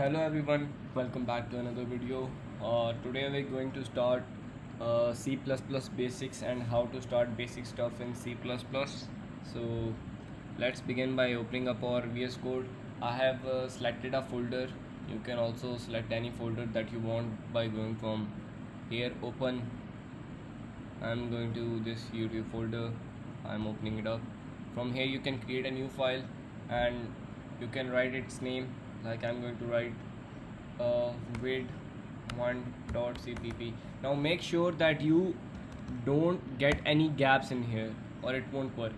Hello everyone, welcome back to another video. Today we're going to start C++ basics and how to start basic stuff in C++. So let's begin by opening up our VS Code. I have selected a folder. You can also select any folder that you want by going from here, open. I'm going to this YouTube folder. I'm opening it up. From here you can create a new file and you can write its name, like I'm going to write vid1.cpp. Now make sure that you don't get any gaps in here or it won't work.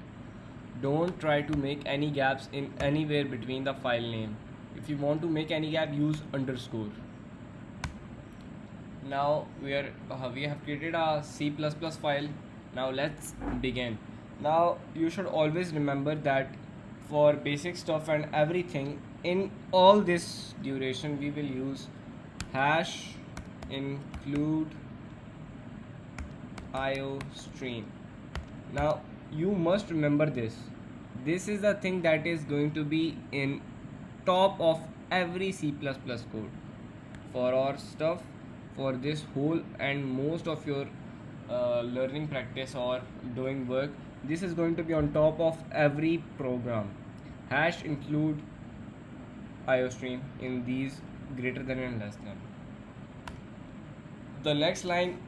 Don't try to make any gaps in anywhere between the file name. If you want to make any gap, use underscore. Now we have created a C++ file. Now let's begin. Now you should always remember that for basic stuff and everything, in all this duration we will use hash include IO stream. Now you must remember this. This is the thing that is going to be in top of every C++ code for our stuff, for this whole and most of your learning practice or doing work. This is going to be on top of every program. Hash include iostream in these greater than and less than. The next line,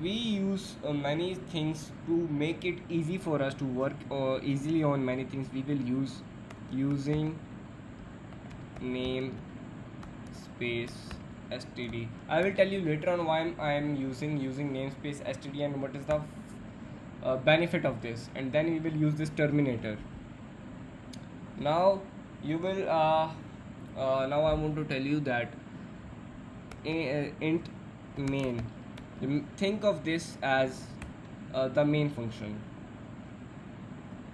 we use many things to make it easy for us to work easily on many things. We will use using name space std. I will tell you later on why I am using namespace std and what is the benefit of this, and then we will use this terminator. Now you will now I want to tell you that int main, think of this as the main function.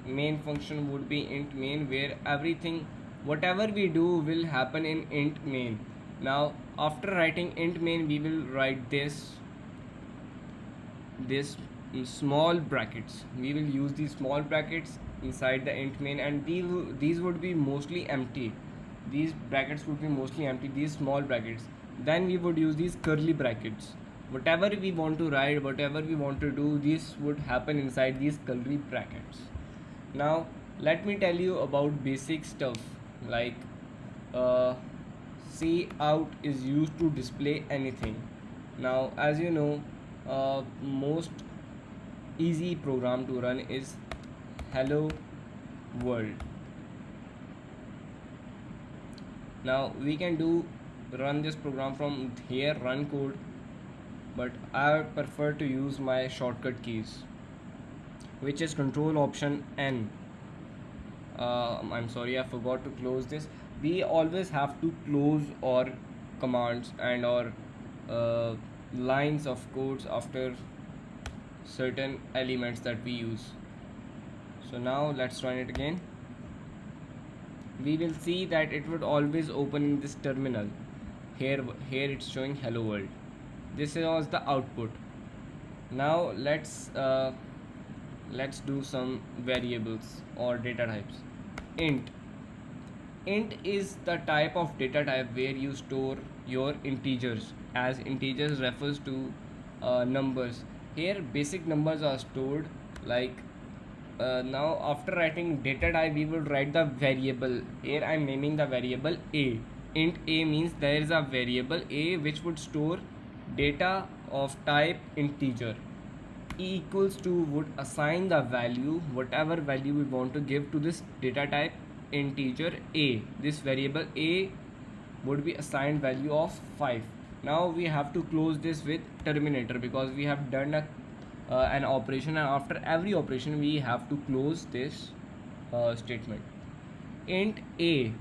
Main function would be int main, where everything whatever we do will happen in int main. Now after writing int main, we will write this small brackets. We will use these small brackets inside the int main, and these would be mostly empty. These brackets would be mostly empty, these small brackets. Then we would use these curly brackets. Whatever we want to write, whatever we want to do, this would happen inside these curly brackets. Now let me tell you about basic stuff, like cout is used to display anything. Now as you know, most easy program to run is hello world. Now we can run this program from here, run code, but I prefer to use my shortcut keys, which is control option N. I'm sorry, I forgot to close this. We always have to close our commands and our lines of codes after certain elements that we use. So now let's run it again. We will see that it would always open in this terminal. Here it's showing hello world. This was the output. Now let's do some variables or data types. Int is the type of data type where you store your integers, as integers refers to numbers. Here basic numbers are stored, like now after writing data type, we will write the variable. Here I am naming the variable a. Int a means there is a variable a which would store data of type integer. E equals to would assign the value, whatever value we want to give to this data type integer a. This variable a would be assigned value of 5. Now we have to close this with terminator, because we have done an operation, and after every operation we have to close this statement. Int a,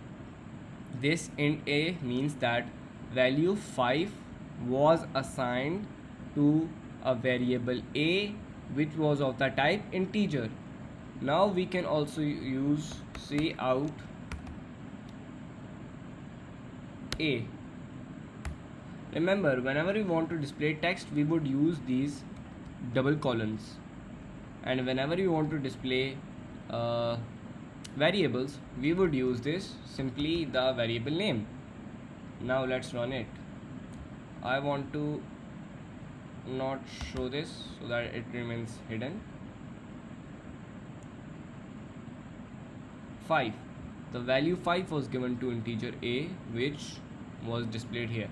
this int a means that value 5 was assigned to a variable a which was of the type integer. Now we can also use cout a. Remember, whenever we want to display text, we would use these double colons, and whenever you want to display variables, we would use this simply the variable name. Now let's run it. I want to not show this so that it remains hidden. 5. The value 5 was given to integer a, which was displayed here.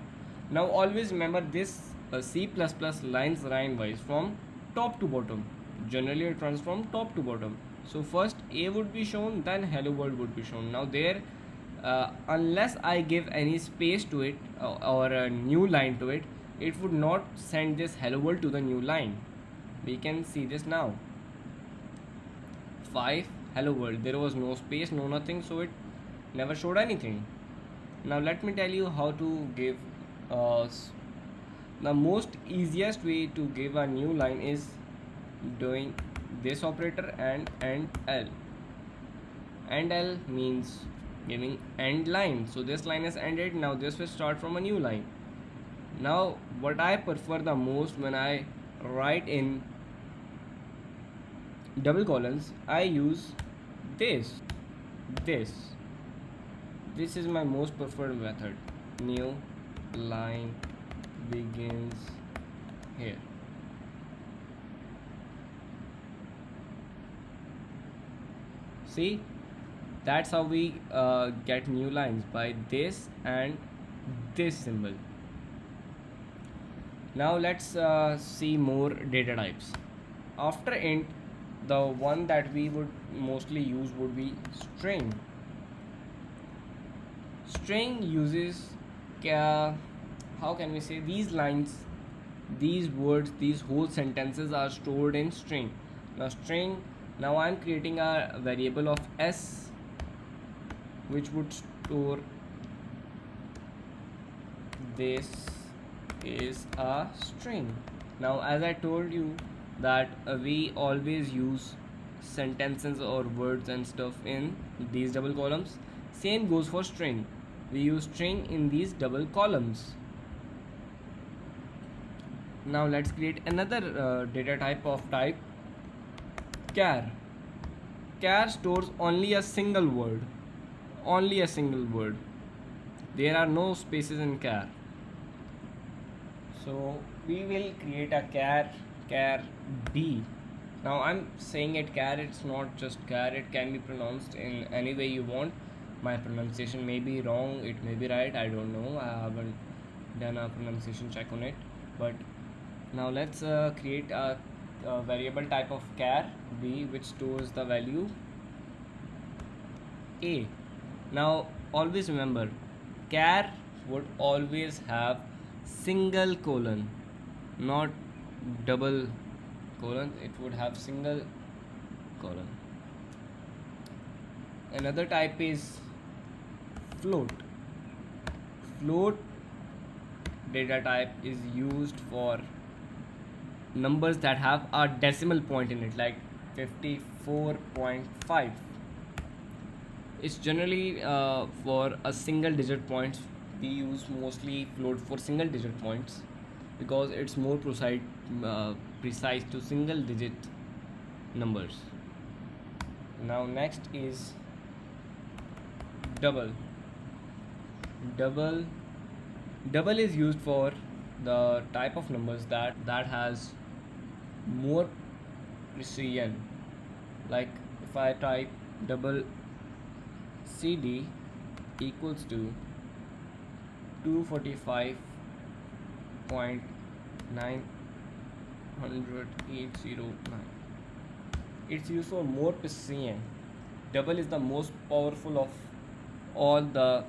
Now always remember this C++ lines line wise from top to bottom. Generally it runs from top to bottom. So first a would be shown, then hello world would be shown. Now there, unless I give any space to it or a new line to it, it would not send this hello world to the new line. We can see this now. 5 hello world, there was no space, no nothing, so it never showed anything. Now let me tell you how to give the most easiest way to give a new line is doing this operator and L. And L means giving end line, so this line is ended. Now this will start from a new line. Now what I prefer the most when I write in double columns, I use this is my most preferred method. New line begins here. See, that's how we get new lines, by this and this symbol. Now let's see more data types. After int, the one that we would mostly use would be string. String uses how can we say, these lines, these words, these whole sentences are stored in string. Now string, now I'm creating a variable of s which would store this is a string. Now as I told you that we always use sentences or words and stuff in these double columns, same goes for string. We use string in these double columns. Now let's create another data type of type char. Char stores only a single word. Only a single word. There are no spaces in char. So we will create a char b. Now I'm saying it char, it's not just char, it can be pronounced in any way you want. My pronunciation may be wrong, it may be right, I don't know, I haven't done a pronunciation check on it. But now let's create a variable type of char b which stores the value a. Now always remember, char would always have single colon, not double colon, it would have single colon. Another type is float. Float data type is used for numbers that have a decimal point in it, like 54.5. It's generally for a single digit points. We use mostly float for single digit points because it's more precise to single digit numbers. Now next is double. Double is used for the type of numbers that has more precision. Like if I type double CD equals to 245.90809. It's used for more precision. Double is the most powerful of all the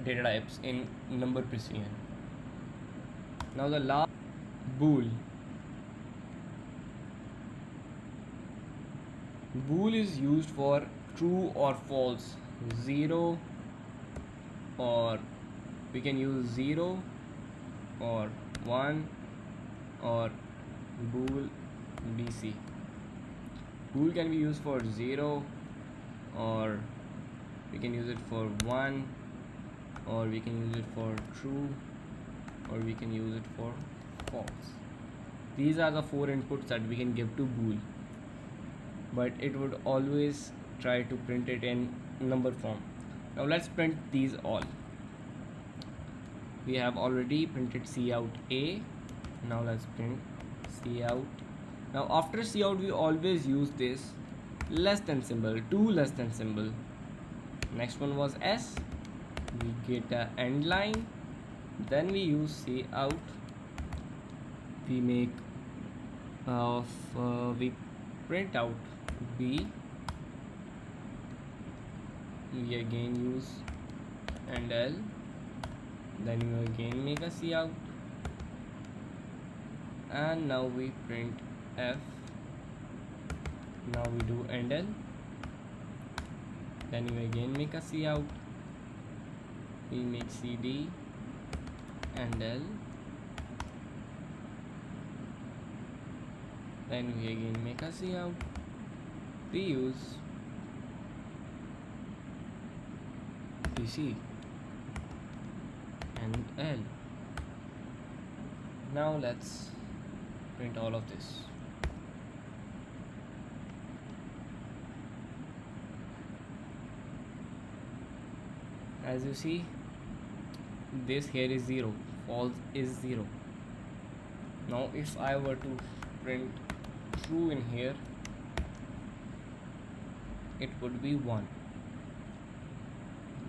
data types in number precision. Now the last, bool. Bool is used for true or false, 0, or we can use 0 or 1 or bool BC. Bool can be used for 0, or we can use it for 1, or we can use it for true, or we can use it for false. These are the 4 inputs that we can give to bool, but it would always try to print it in number form. Now let's print these all. we have already printed cout A. Now let's print cout. Now after cout we always use this less than symbol, two less than symbol. Next one was S, we get a end line, then we use cout, we make we print out B, we again use and L, then we again make a cout, and now we print F. Now we do and L, then we again make a cout, we make CD and L, then we again make a cout, we use PC and L. Now let's print all of this. As you see, this here is 0, false is 0. Now if I were to print true in here, it would be 1.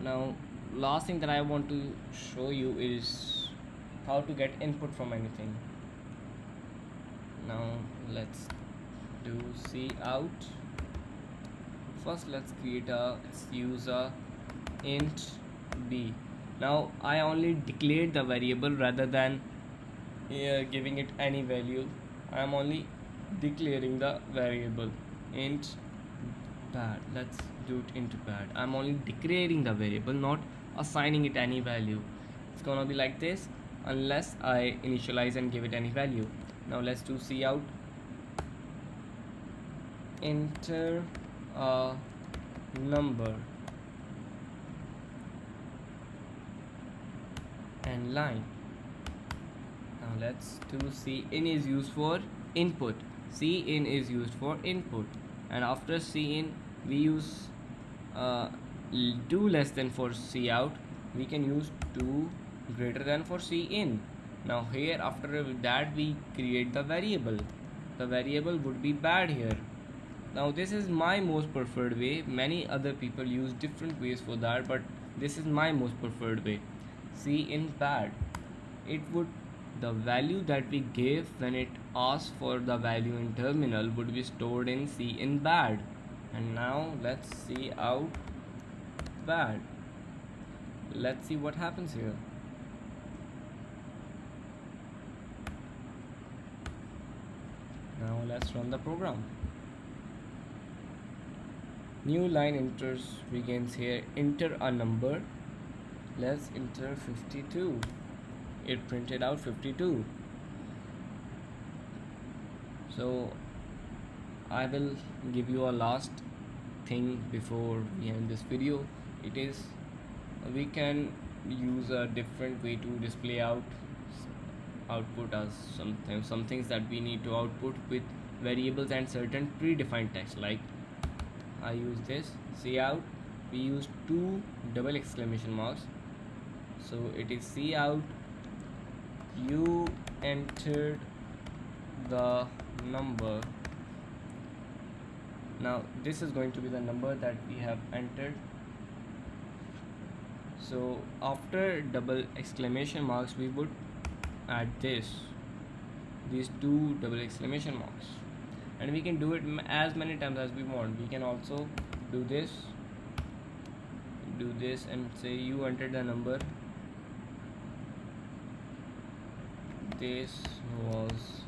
Now last thing that I want to show you is how to get input from anything. Now let's do cout. First let's use a int b. Now I only declared the variable rather than giving it any value. I am only declaring the variable int pad. Let's do it into pad. I'm only declaring the variable, not assigning it any value. It's gonna be like this unless I initialize and give it any value. Now let's do cout. Enter a number and line. Now let's do cin is used for input. Cin is used for input, and after cin we use do less than for cout. We can use do greater than for cin. Now here after that we create the variable. The variable would be bad here. Now this is my most preferred way. Many other people use different ways for that, but this is my most preferred way. Cin bad. It would, the value that we gave when it asks for the value in terminal would be stored in cin bad. And now let's cout bad. Let's see what happens here. Now let's run the program. New line begins here. Enter a number. Let's enter 52. It printed out 52. So I will give you a last thing before we end this video. It is, we can use a different way to display output as some things that we need to output with variables and certain predefined text. Like I use this cout, we use two double exclamation marks. So it is cout, you entered the number. Now this is going to be the number that we have entered. So after double exclamation marks we would add these two double exclamation marks, and we can do it as many times as we want. We can also do this and say you entered the number. This was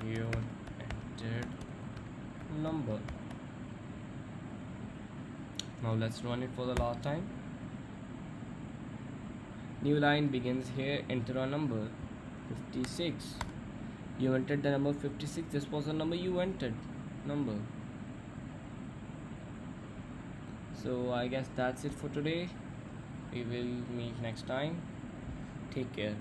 your entered number. Now let's run it for the last time. New line begins here. Enter a number 56. You entered the number 56. This was the number you entered. Number. So I guess that's it for today. We will meet next time. Take care.